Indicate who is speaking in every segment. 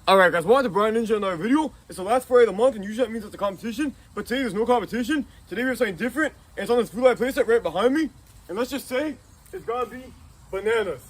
Speaker 1: Alright guys, welcome to Brianinja another video. It's the last Friday of the month and usually that means it's a competition, but today there's no competition. Today we have something different and it's on this Vuly Playset right behind me. And let's just say, it's gotta be bananas.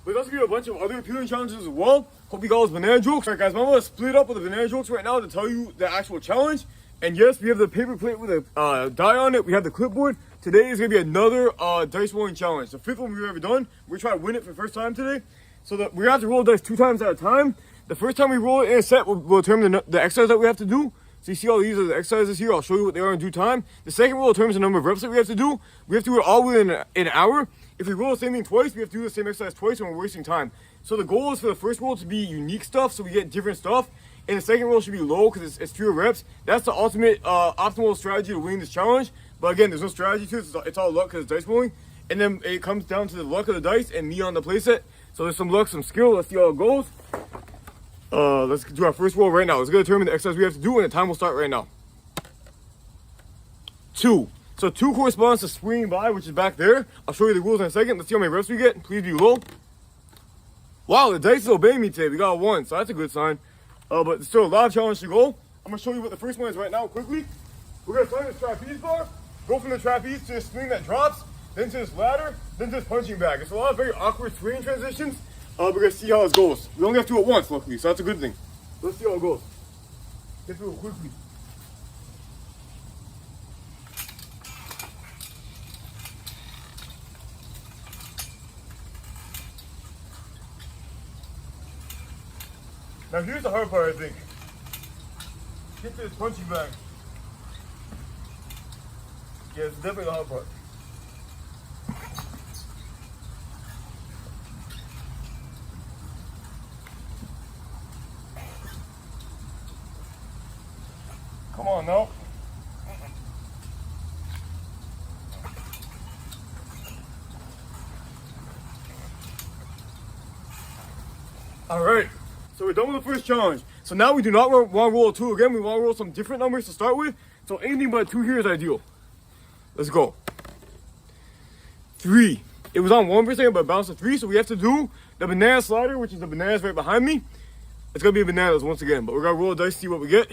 Speaker 1: But there's also gonna be a bunch of other appealing challenges as well. Hope you got those banana jokes. Alright guys, I'm gonna split up with the banana jokes right now to tell you the actual challenge. And yes, we have the paper plate with a die on it. We have the clipboard. Today is gonna be another dice rolling challenge. The fifth one we've ever done. We're trying to win it for the first time today. So that we're gonna have to roll dice 2 times at a time. The first time we roll it in a set, we'll determine the exercise that we have to do. So you see all these are the exercises here. I'll show you what they are in due time. The second roll determines the number of reps that we have to do. We have to do it all within an hour. If we roll the same thing twice, we have to do the same exercise twice and we're wasting time. So the goal is for the first roll to be unique stuff, so we get different stuff. And the second roll should be low because it's fewer reps. That's the ultimate optimal strategy to win this challenge. But again, there's no strategy to it. It's all luck because it's dice rolling. And then it comes down to the luck of the dice and me on the playset. So there's some luck, some skill. Let's see how it goes. Let's do our first roll right now. Let's go determine the exercise we have to do, and the time will start right now. 2. So 2 corresponds to swinging by, which is back there. I'll show you the rules in a second. Let's see how many reps we get. Please be low. Wow, the dice is obeying me today. We got a 1, so that's a good sign. But there's still a lot of challenge to go. I'm gonna show you what the first one is right now quickly. We're gonna start this trapeze bar, go from the trapeze to this swing that drops, then to this ladder, then to this punching bag. It's a lot of very awkward swing transitions. We're gonna see how it goes. We only have to do it once, luckily, so that's a good thing. Let's see how it goes. Get through it quickly. Now here's the hard part, I think. Get to this punching bag. Yeah, it's definitely the hard part. Come on now. All right, so we're done with the first challenge. So now we do not want to roll a 2 again. We want to roll some different numbers to start with. So anything but a 2 here is ideal. Let's go. 3. It was on 1 for a second, but it bounced to 3. So we have to do the banana slider, which is the bananas right behind me. It's gonna be bananas once again, but we're gonna roll a dice to see what we get.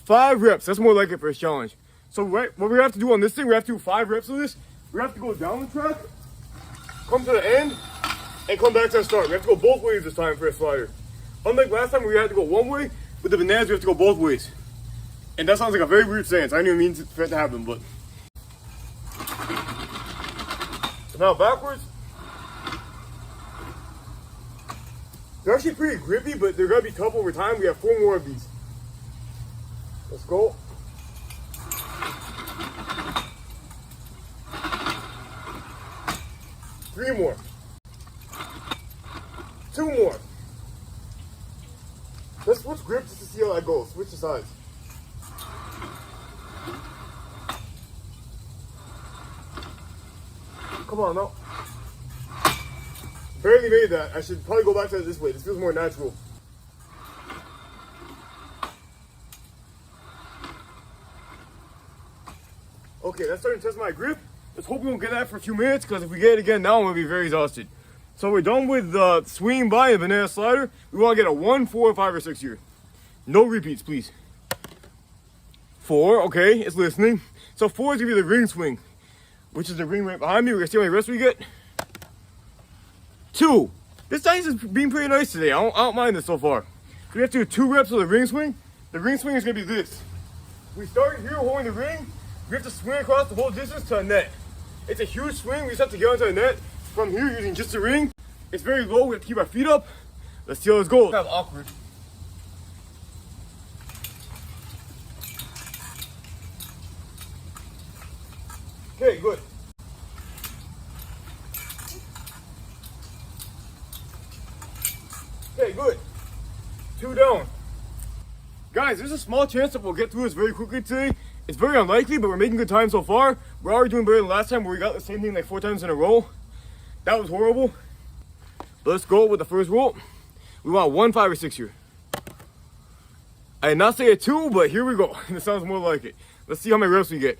Speaker 1: 5 reps, that's more like it for a challenge. So what we have to do on this thing, we have to do 5 reps of this. We have to go down the track, come to the end, and come back to the start. We have to go both ways this time for a slider. Unlike last time where we had to go one way, with the bananas we have to go both ways. And that sounds like a very weird stance. I didn't even mean for it to happen, but. So now backwards. They're actually pretty grippy, but they're gonna be tough over time. We have 4 more of these. Let's go. 3 more. 2 more. Let's switch grips just to see how that goes. Switch the sides. Come on now. Barely made that. I should probably go back to it this way. This feels more natural. Okay, let's start to test my grip. Let's hope we won't get that for a few minutes, because if we get it again now, I'm going to be very exhausted. So we're done with the swinging by and banana slider. We want to get a 1, 4, 5, or 6 here. No repeats, please. 4, okay, it's listening. So 4 is going to be the ring swing, which is the ring right behind me. We're going to see how many reps we get. 2. This dice is being pretty nice today. I don't mind this so far. We have to do 2 reps of the ring swing. The ring swing is going to be this. We start here holding the ring. We have to swing across the whole distance to a net. It's a huge swing. We just have to get onto the net from here using just the ring. It's very low. We have to keep our feet up. Let's see how this goes. Kind of awkward. Okay, good. Okay, good. 2 down. Guys, there's a small chance that we'll get through this very quickly today. It's very unlikely, but we're making good time so far. We're already doing better than last time where we got the same thing like 4 times in a row. That was horrible. But let's go with the first roll. We want 1, 5, or 6 here. I did not say a 2, but here we go. This sounds more like it. Let's see how many reps we get.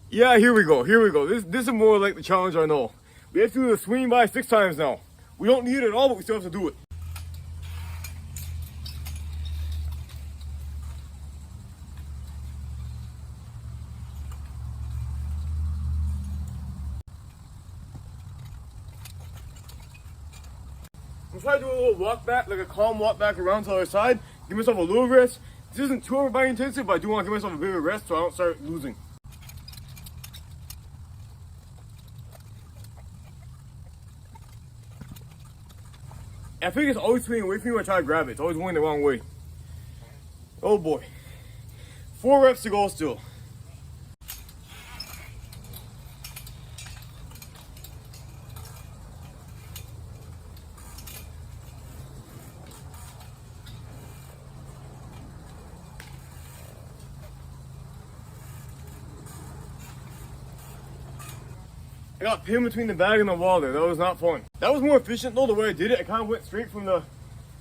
Speaker 1: Yeah, here we go. Here we go. This is more like the challenge I know. We have to do the swing by 6 times now. We don't need it at all, but we still have to do it. I'm trying to do a little walk back, like a calm walk back around to the other side. Give myself a little rest. This isn't too overbody intensive, but I do want to give myself a bit of rest so I don't start losing. I think it's always swinging away from me when I try to grab it. It's always going the wrong way. Oh boy. 4 reps to go still. I got pinned between the bag and the wall there. That was not fun. That was more efficient though, the way I did it. I kind of went straight from the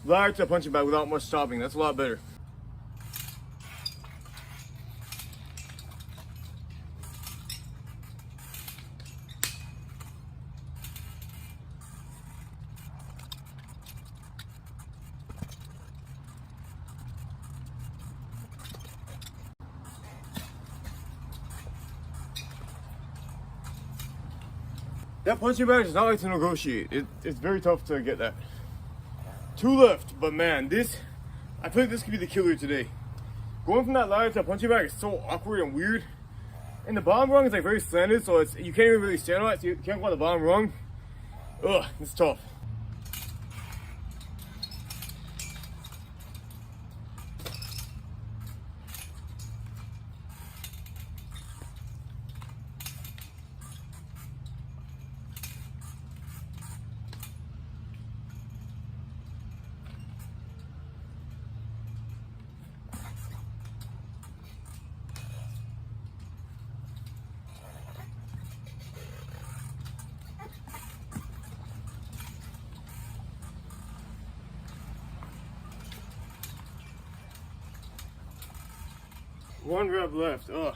Speaker 1: ladder to the punching bag without much stopping. That's a lot better. That punching bag is not like to negotiate. It's very tough to get that. 2 left, but man, I feel like this could be the killer today. Going from that ladder to that punching bag is so awkward and weird. And the bottom rung is like very slanted, so you can't even really stand on it, so you can't go on the bottom rung. Ugh, it's tough. One rep left. Ugh.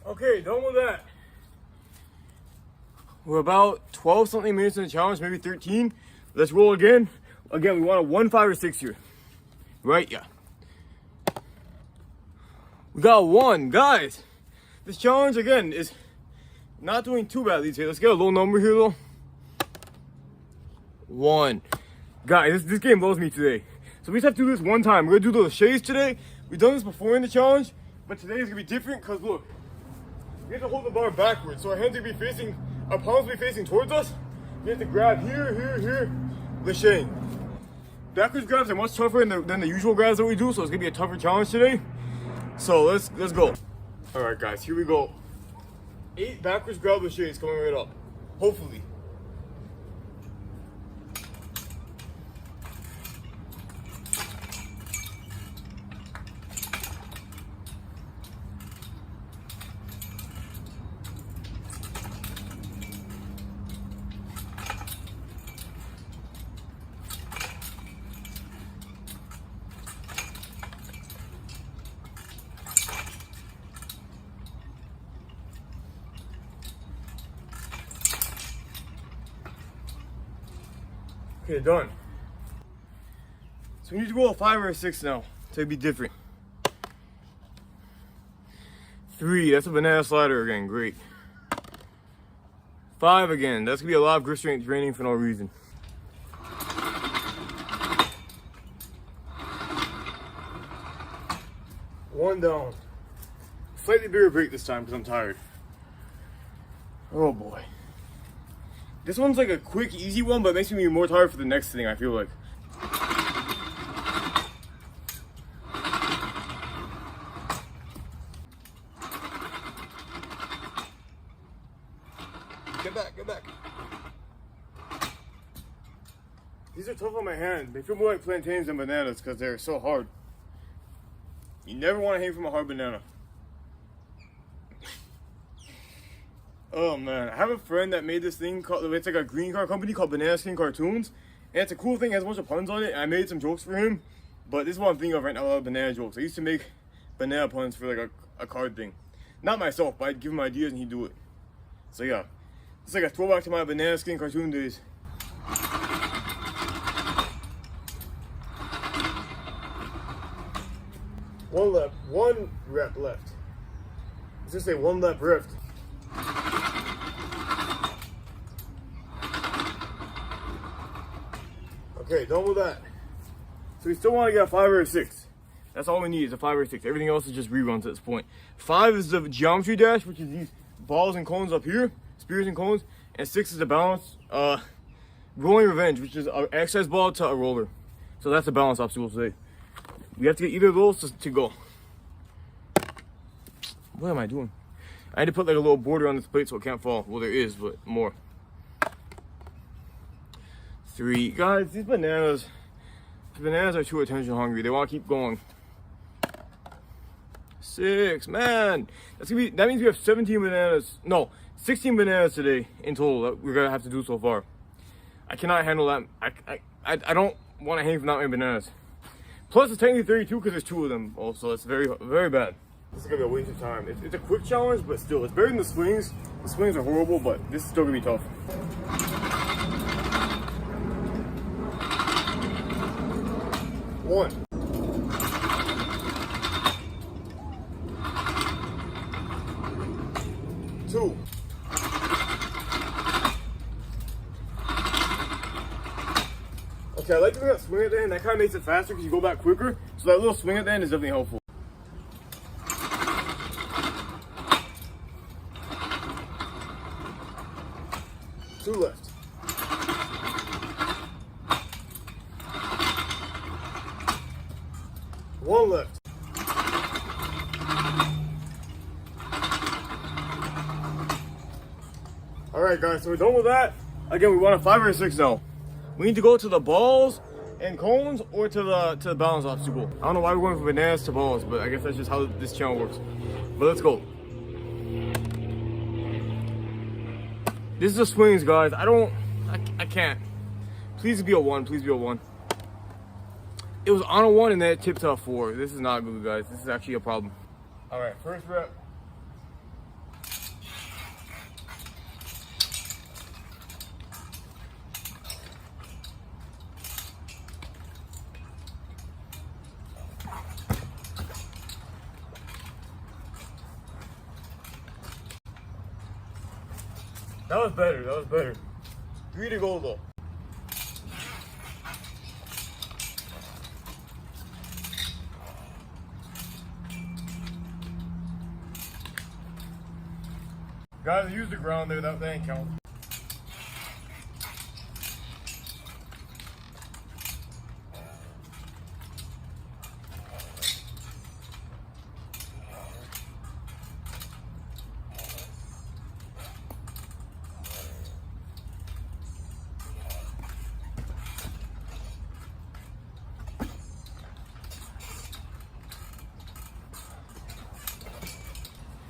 Speaker 1: Okay, done with that. We're about 12 something minutes in the challenge, maybe 13. Let's roll again. Again, we want a 1, 5, or 6 here. Right, yeah. We got 1, guys. This challenge again is not doing too badly today. Let's get a low number here though. 1. Guys, this game blows me today. So we just have to do this one time. We're gonna do the shades today. We've done this before in the challenge, but today is gonna be different because look, we have to hold the bar backwards. So our hands are gonna be facing, our palms will be facing towards us. We have to grab here, here, here, lashane. Backwards grabs are much tougher than the usual grabs that we do, so it's gonna be a tougher challenge today. So let's go. All right, guys, here we go. 8 backwards grab lachanes coming right up. Hopefully. Okay, done. So we need to go a 5 or a 6 now to be different. 3, that's a banana slider again, great. 5 again, that's gonna be a lot of grip strength training for no reason. One down. Slightly bigger break this time because I'm tired. Oh boy. This one's like a quick, easy one, but it makes me more tired for the next thing, I feel like. Get back, get back. These are tough on my hand. They feel more like plantains than bananas because they're so hard. You never want to hang from a hard banana. Oh man, I have a friend that made this thing called, it's like a green card company called Banana Skin Cartoons. And it's a cool thing, it has a bunch of puns on it. And I made some jokes for him. But this is what I'm thinking of right now, a lot of banana jokes. I used to make banana puns for like a card thing. Not myself, but I'd give him ideas and he'd do it. So yeah, It's like a throwback to my banana skin cartoon days. One rep left. Let's just say one lap rift. Okay, done with that. So we still want to get a 5 or a 6. That's all we need is a 5 or a 6. Everything else is just reruns at this point. 5 is the geometry dash, which is these balls and cones up here, spears and cones, and 6 is the balance, rolling revenge, which is an exercise ball to a roller. So that's the balance obstacle today. We have to get either of those to go. What am I doing? I had to put like a little border on this plate so it can't fall. Well, there is, but more. 3. Guys, these bananas are too attention hungry. They want to keep going. 6, man. That means we have 17 bananas. No, 16 bananas today in total that we're gonna have to do so far. I cannot handle that. I don't want to hang from that many bananas. Plus, it's technically 32 because there's 2 of them. Also, it's very, very bad. This is gonna be a waste of time. It's a quick challenge, but still, it's better than the swings. The swings are horrible, but this is still gonna be tough. 1. 2. Okay, I like doing that swing at the end. That kind of makes it faster because you go back quicker. So that little swing at the end is definitely helpful. 2 left. One left. Alright guys, so we're done with that. Again, we want a 5 or a 6 now. We need to go to the balls and cones or to the balance obstacle. I don't know why we're going from bananas to balls, but I guess that's just how this channel works. But let's go. This is the swings, guys. I can't. Please be a 1. Please be a 1. It was on a 1 and then it tipped to a 4. This is not good, guys. This is actually a problem. All right, first rep. That was better. That was better. 3 to go though. Guys, use the ground there. That ain't count.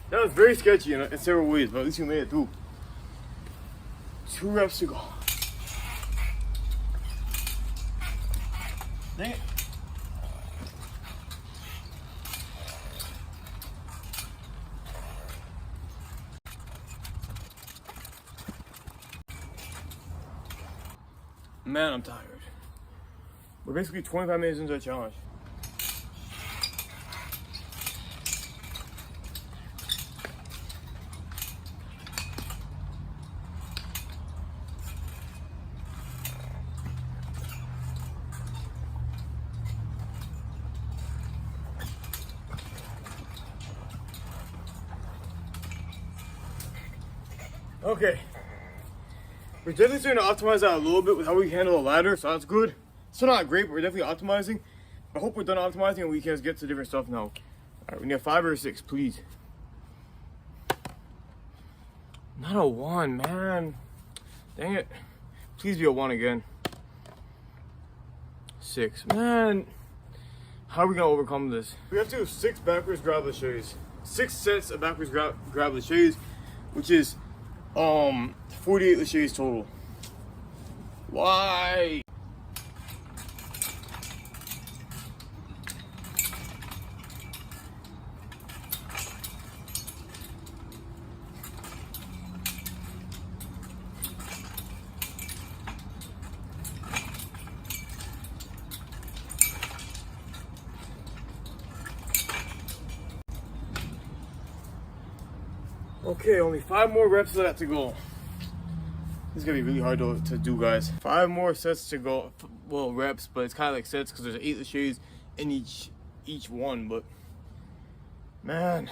Speaker 1: That was very sketchy in several ways, but at least you made it through. 2 reps to go. Dang it. Man, I'm tired. We're basically 25 minutes into the challenge. Okay, we're definitely starting to optimize that a little bit with how we handle the ladder, so that's good. Still not great, but we're definitely optimizing. I hope we're done optimizing and we can get to different stuff now. All right, we need a 5 or a 6, please. Not a 1, man. Dang it. Please be a 1 again. 6, man. How are we gonna overcome this? We have to do 6 backwards grab laches. 6 sets of backwards grab laches, which is 48 laches total. Why? Okay, only 5 more reps left to go. This is gonna be really hard to do, guys. 5 more sets to go. Well, reps, but it's kind of like sets because there's 8 laches in each one. But man,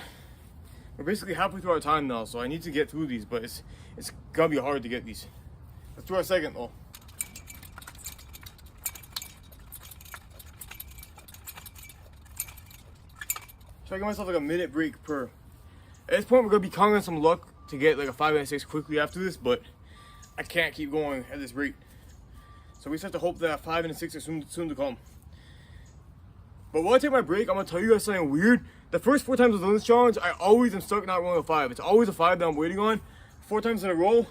Speaker 1: we're basically halfway through our time now, so I need to get through these. But it's gonna be hard to get these. Let's do our second though. Try to give myself like a minute break per. At this point, we're gonna be counting on some luck to get like a 5 and a 6 quickly after this, but I can't keep going at this rate. So we just have to hope that 5 and a 6 are soon to come. But while I take my break, I'm gonna tell you guys something weird. The first 4 times I've done this challenge, I always am stuck not rolling a 5. It's always a 5 that I'm waiting on 4 times in a row.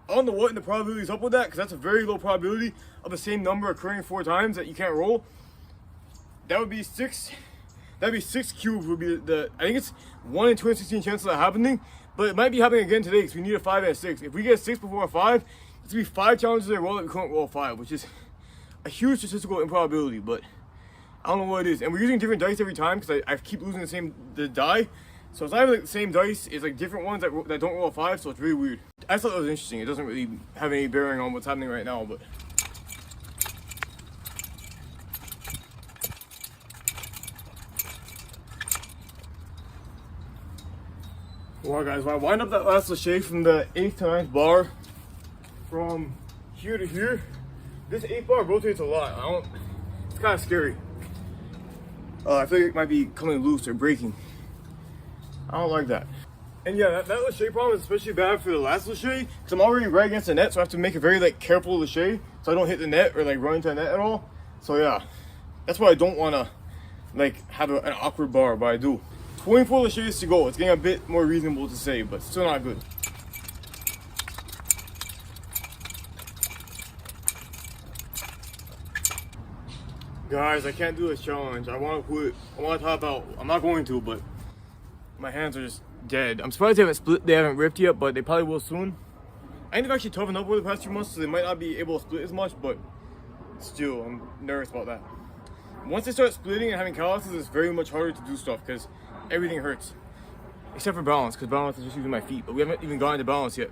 Speaker 1: I don't know what the probability is up with that, because that's a very low probability of the same number occurring 4 times that you can't roll. That would be 6. That'd be 6 cubes would be I think it's 1 in 216 chance of that happening, but it might be happening again today because we need a 5 and a 6. If we get a 6 before a 5, it's gonna be 5 challenges in a row that we can't roll a 5, which is a huge statistical improbability, but I don't know what it is. And we're using different dice every time because I keep losing the die. So it's not even like the same dice, it's like different ones that don't roll a 5, so it's really weird. I thought that was interesting. It doesn't really have any bearing on what's happening right now, but wow, guys, when I wind up that last lache from the 8th to 9th bar, from here to here, this 8th bar rotates a lot. It's kind of scary. I feel like it might be coming loose or breaking. I don't like that. And yeah, that lache problem is especially bad for the last lache, because I'm already right against the net, so I have to make a very like careful lache, so I don't hit the net or like run into the net at all. So yeah, that's why I don't want to like have an awkward bar, but I do. 24 laches to go. It's getting a bit more reasonable to say, but still not good. Guys, I can't do this challenge. I want to quit. I want to top out. I'm not going to, but my hands are just dead. I'm surprised they haven't split. They haven't ripped yet, but they probably will soon. I think they've actually toughened up over the past few months, so they might not be able to split as much, but still, I'm nervous about that. Once they start splitting and having calluses, it's very much harder to do stuff because everything hurts. Except for balance, because balance is just using my feet, but we haven't even gotten to balance yet.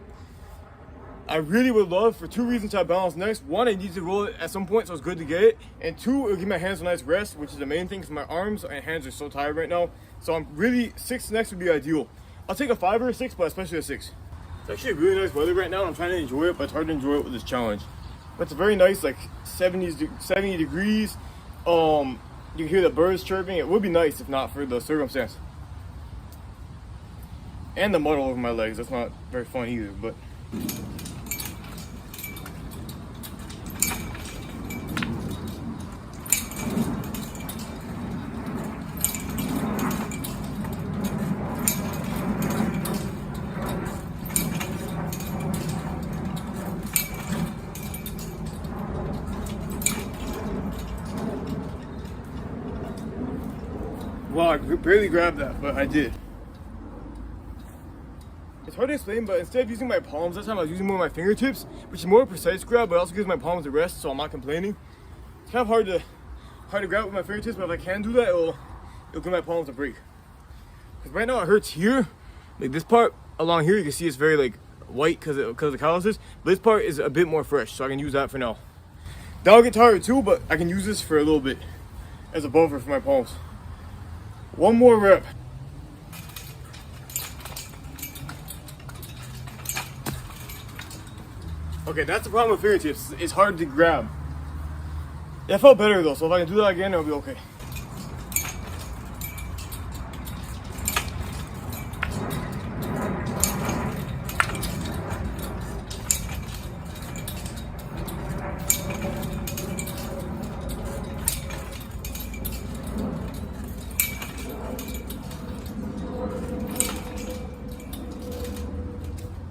Speaker 1: I really would love, for 2 reasons, to have balance next. 1, I need to roll it at some point, so it's good to get it. And 2, it'll give my hands a nice rest, which is the main thing, because my arms and hands are so tired right now. So I'm really, 6 next would be ideal. I'll take a 5 or a 6, but especially a 6. It's actually really nice weather right now, and I'm trying to enjoy it, but it's hard to enjoy it with this challenge. But it's a very nice, like 70 degrees. You can hear the birds chirping. It would be nice if not for the circumstance. And the mud all over my legs. That's not very fun either, but wow, I barely grabbed that, but I did. It's hard to explain, but instead of using my palms this time, I was using more of my fingertips, which is more precise grab, but also gives my palms a rest, so I'm not complaining. It's kind of hard to grab with my fingertips, but if I can do that, it'll give my palms a break. Because right now it hurts here, like this part along here, you can see it's very like white because of the calluses, but this part is a bit more fresh, so I can use that for now. That'll get tired too, but I can use this for a little bit as a buffer for my palms. 1 more rep. Okay, that's the problem with fingertips. It's hard to grab. That felt better though, so if I can do that again, it'll be okay.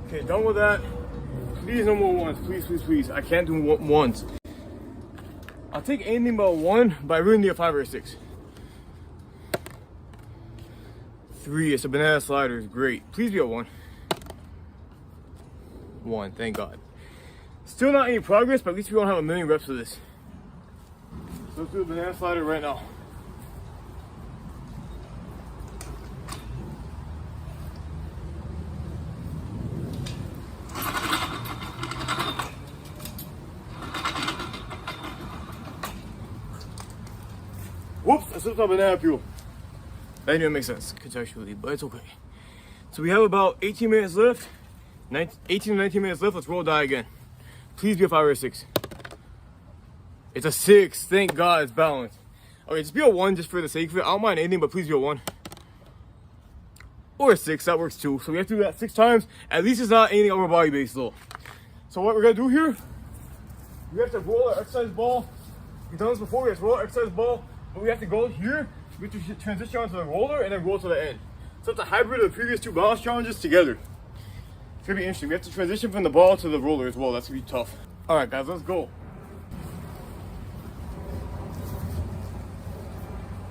Speaker 1: Okay, done with that. Please, no more ones. Please, please, please. I can't do ones. I'll take anything but 1, but I really need a 5 or a 6. 3, it's a banana slider. It's great. Please be a 1. 1, thank God. Still not any progress, but at least we don't have a million reps of this. So let's do a banana slider right now. Whoops, I slipped on banana peel. That didn't even make sense contextually, but it's okay. So we have about 18 minutes left. 18 to 19 minutes left. Let's roll die again. Please be a 5 or a 6. It's a 6. Thank God it's balanced. Okay, just be a 1 just for the sake of it. I don't mind anything, but please be a 1. Or a 6. That works too. So we have to do that 6 times. At least it's not anything upper body based though. So what we're going to do here, we have to roll our exercise ball. We've done this before. We have to roll our exercise ball. But we have to go here. We have to transition onto the roller and then roll to the end. So it's a hybrid of the previous 2 balance challenges together. It's going to be interesting. We have to transition from the ball to the roller as well. That's going to be tough. Alright guys, let's go.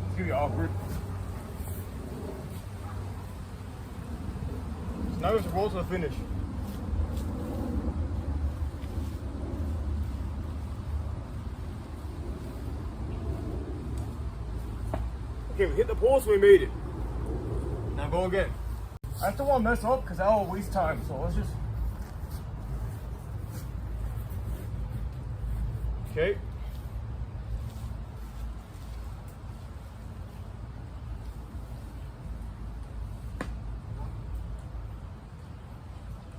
Speaker 1: It's going to be awkward. So now we have to roll to the finish. Okay, we hit the pole, so we made it. Now go again. I don't want to mess up because that'll waste time, so let's just... Okay.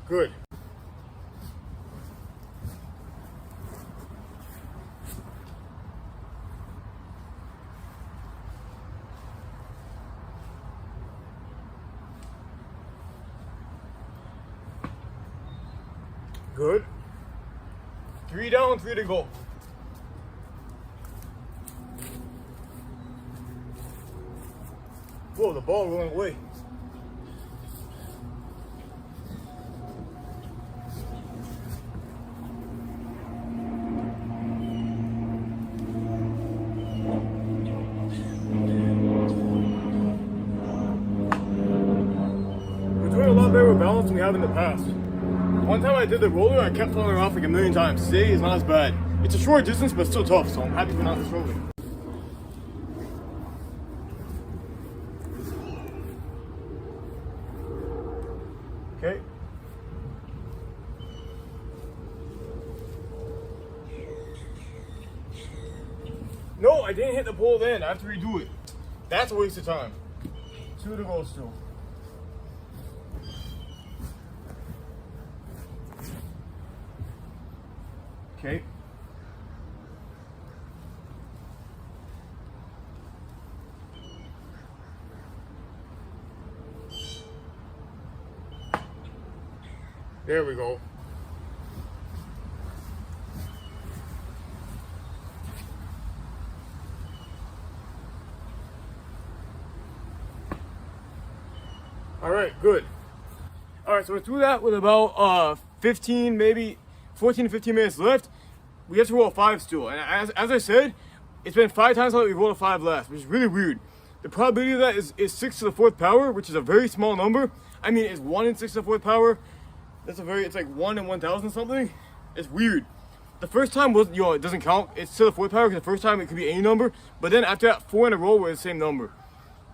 Speaker 1: Good. Good. 3 down, 3 to go. Whoa, the ball went away. We're doing a lot better with balance than we have in the past. One time I did the roller, I kept falling off like a million times. Today is not as bad. It's a short distance, but still tough, so I'm happy we're not struggling. Okay. No, I didn't hit the pole then. I have to redo it. That's a waste of time. 2 to go still. Okay. There we go. All right, good. All right, so we're through that with about 15, maybe 14 to 15 minutes left. We have to roll a 5 still. And as I said, it's been 5 times now that we rolled a 5 last, which is really weird. The probability of that is 6 to the 4th power, which is a very small number. I mean, it's 1 in 6 to the 4th power. It's like 1 in 1,000 something. It's weird. The first time wasn't, it doesn't count. It's to the 4th power because the first time it could be any number. But then after that, 4 in a row were the same number.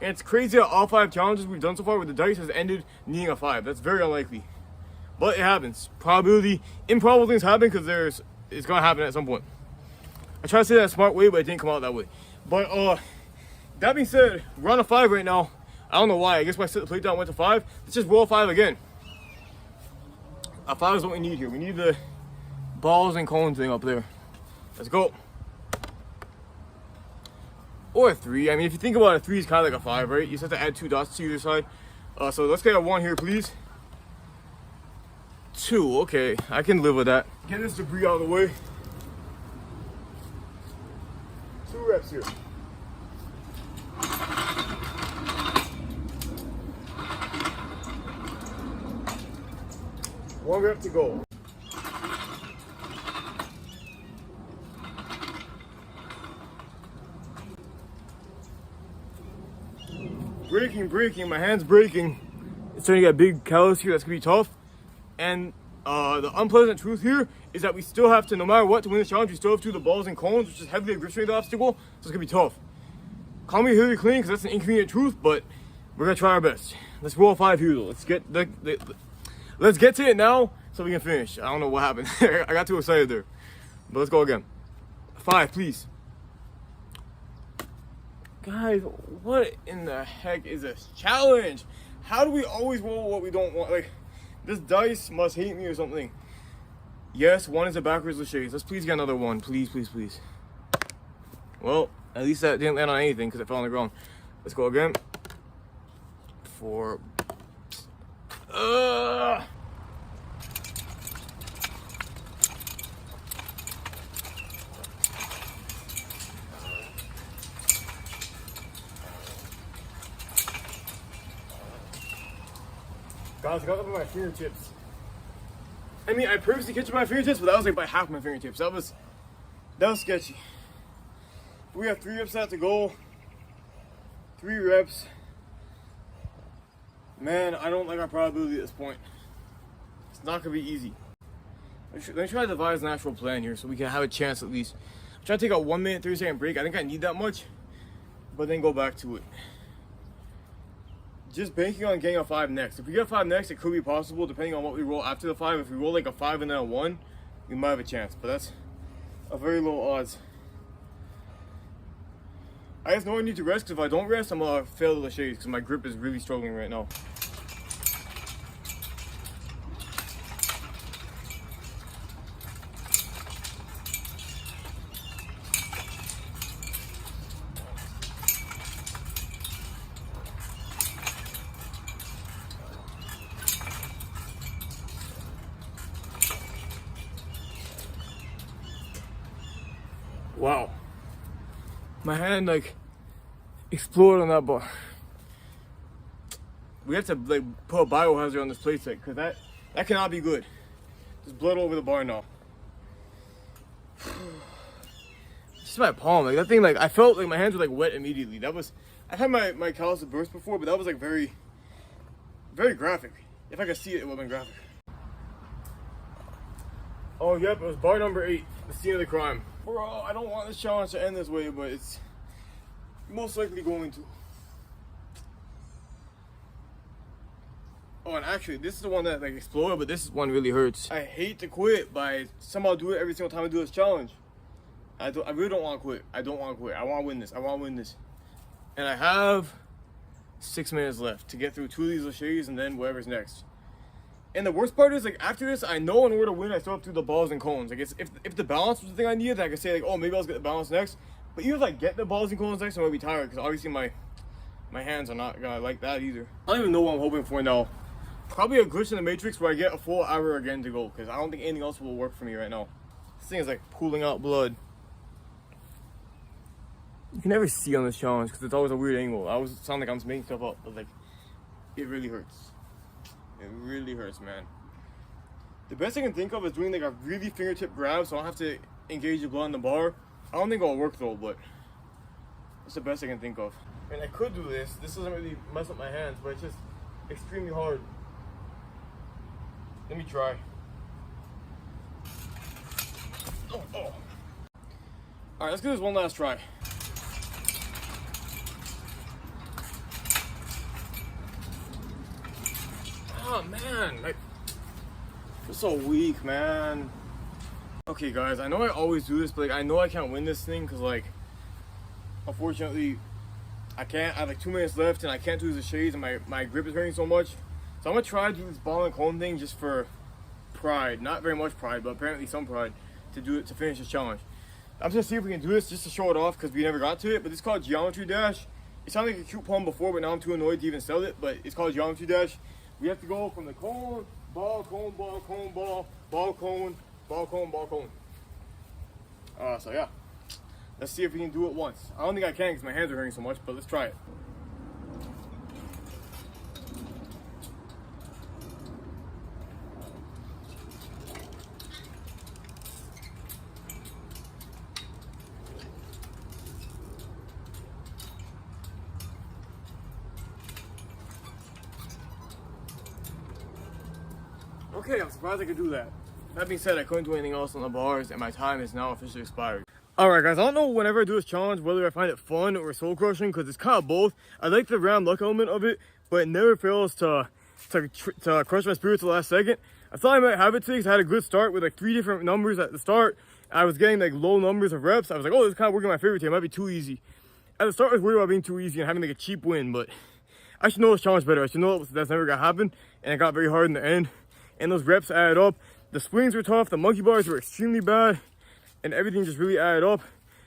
Speaker 1: And it's crazy that all 5 challenges we've done so far with the dice has ended needing a 5. That's very unlikely. But it happens. Improbable things happen because it's gonna happen at some point. I tried to say that in a smart way, but it didn't come out that way. But that being said, we're on a 5 right now. I don't know why. I guess when I set the plate down, went to 5. Let's just roll a 5 again. A 5 is what we need here. We need the balls and cones thing up there. Let's go. Or a 3. I mean, if you think about it, a 3 is kind of like a 5, right? You just have to add 2 dots to either side. So let's get a 1 here, please. 2, okay. I can live with that. Get this debris out of the way. 2 reps here. One rep to go. Breaking, my hand's breaking. It's starting to get big callus here, that's gonna be tough. And the unpleasant truth here is that we still have to, no matter what, to win this challenge, we still have to do the balls and cones, which is heavily a grip strength obstacle, so it's gonna be tough. Call me Hillary Clean, because that's an inconvenient truth, but we're gonna try our best. Let's roll 5 here though. Let's get to it now so we can finish. I don't know what happened. I got too excited there. But let's go again. 5, please. Guys, what in the heck is this challenge? How do we always roll what we don't want? Like, this dice must hate me or something. Yes, one is a backwards lache. Let's please get another one. Please, please, please. Well, at least that didn't land on anything because it fell on the ground. Let's go again. 4. Guys, I got up on my fingertips. I mean, I purposely catch my fingertips, but that was like by half my fingertips. That was sketchy. We have 3 reps left to go. 3 reps. Man, I don't like our probability at this point. It's not gonna be easy. Let me try to devise an actual plan here so we can have a chance at least. I'm trying to take a 1 minute, 30-second break. I think I need that much, but then go back to it. Just banking on getting a 5 next. If we get a 5 next, it could be possible depending on what we roll after the 5. If we roll like a 5 and then a 1, we might have a chance, but that's a very low odds. I just know I need to rest because if I don't rest, I'm gonna fail the laches because my grip is really struggling right now. Wow. My hand like exploded on that bar. We have to like put a biohazard on this playset because that cannot be good. There's blood all over the bar now. Just my palm, like that thing, like I felt like my hands were like wet immediately. That was, I've had my callus burst before, but that was like very, very graphic. If I could see it, it would have been graphic. Oh yep, it was bar number 8, the scene of the crime. Bro, I don't want this challenge to end this way, but it's most likely going to. Oh, and actually, this is the one that like exploded, but this one really hurts. I hate to quit, but I somehow do it every single time I do this challenge. I really don't want to quit. I don't want to quit. I want to win this. I want to win this. And I have 6 minutes left to get through 2 of these laches and then whatever's next. And the worst part is, like, after this, I know in order to win, I still have to do the balls and cones. Like, if the balance was the thing I needed, I could say, like, oh, maybe I'll get the balance next. But even if I get the balls and cones next, I'm going to be tired, because obviously my hands are not going to like that either. I don't even know what I'm hoping for now. Probably a glitch in the Matrix where I get a full hour again to go, because I don't think anything else will work for me right now. This thing is, like, pooling out blood. You can never see on this challenge, because it's always a weird angle. I always sound like I'm just making stuff up, but, like, it really hurts. It really hurts, man. The best I can think of is doing like a really fingertip grab so I don't have to engage the blood on the bar. I don't think it'll work though, but that's the best I can think of. And I could do this. This doesn't really mess up my hands, but it's just extremely hard. Let me try. Oh. Alright, let's give this one last try. Oh man, like, I feel so weak, man. Okay guys, I know I always do this, but like I know I can't win this thing because like unfortunately I can't. I have like 2 minutes left and I can't do the shades and my grip is hurting so much. So I'm gonna try to do this ball and cone thing just for pride. Not very much pride, but apparently some pride to finish this challenge. I'm just gonna see if we can do this just to show it off because we never got to it, but it's called Geometry Dash. It sounded like a cute poem before, but now I'm too annoyed to even sell it, but it's called Geometry Dash. We have to go from the cone, ball, cone, ball, cone, ball, ball, cone, ball, cone, ball, cone. So yeah, let's see if we can do it once. I don't think I can because my hands are hurting so much, but let's try it. Okay, I'm surprised I could do that. That being said, I couldn't do anything else on the bars and my time is now officially expired. Alright guys, I don't know whenever I do this challenge whether I find it fun or soul crushing because it's kind of both. I like the round luck element of it, but it never fails to crush my spirits at the last second. I thought I might have it today because I had a good start with like 3 different numbers at the start. I was getting like low numbers of reps. I was like, oh, this is kind of working my favorite team. It might be too easy. at the start I was worried about being too easy and having like a cheap win, but I should know this challenge better. I should know that's never gonna happen, and it got very hard in the end. And those reps added up. The swings were tough, the monkey bars were extremely bad, and everything just really added up.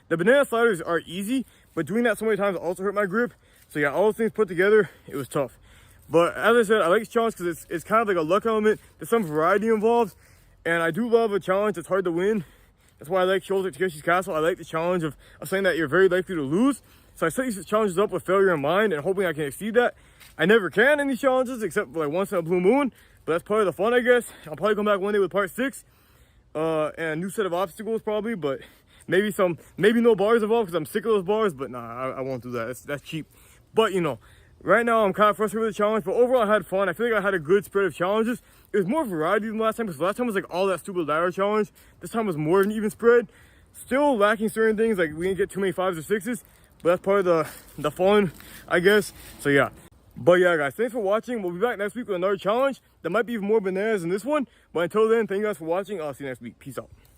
Speaker 1: The banana sliders are easy, but doing that so many times also hurt my grip. So yeah, all those things put together, it was tough. But as I said, I like this challenge because it's kind of like a luck element. There's some variety involved, and I do love a challenge that's hard to win. That's why I like Shows Like Takeshi's Castle. I like the challenge of something that you're very likely to lose. So I set these challenges up with failure in mind and hoping I can exceed that. I never can in these challenges except like once in a blue moon, but that's part of the fun, I guess. I'll probably come back one day with part 6 and a new set of obstacles probably, but maybe no bars involved because I'm sick of those bars, but nah, I won't do that. That's cheap. But you know, right now I'm kind of frustrated with the challenge, but overall I had fun. I feel like I had a good spread of challenges. It was more variety than last time, because last time was like all that stupid ladder challenge. This time was more of an even spread. Still lacking certain things, like we didn't get too many 5s or 6s, but that's part of the fun, I guess. So yeah. But yeah, guys, thanks for watching. We'll be back next week with another challenge that might be even more bananas than this one. But until then, thank you guys for watching. I'll see you next week. Peace out.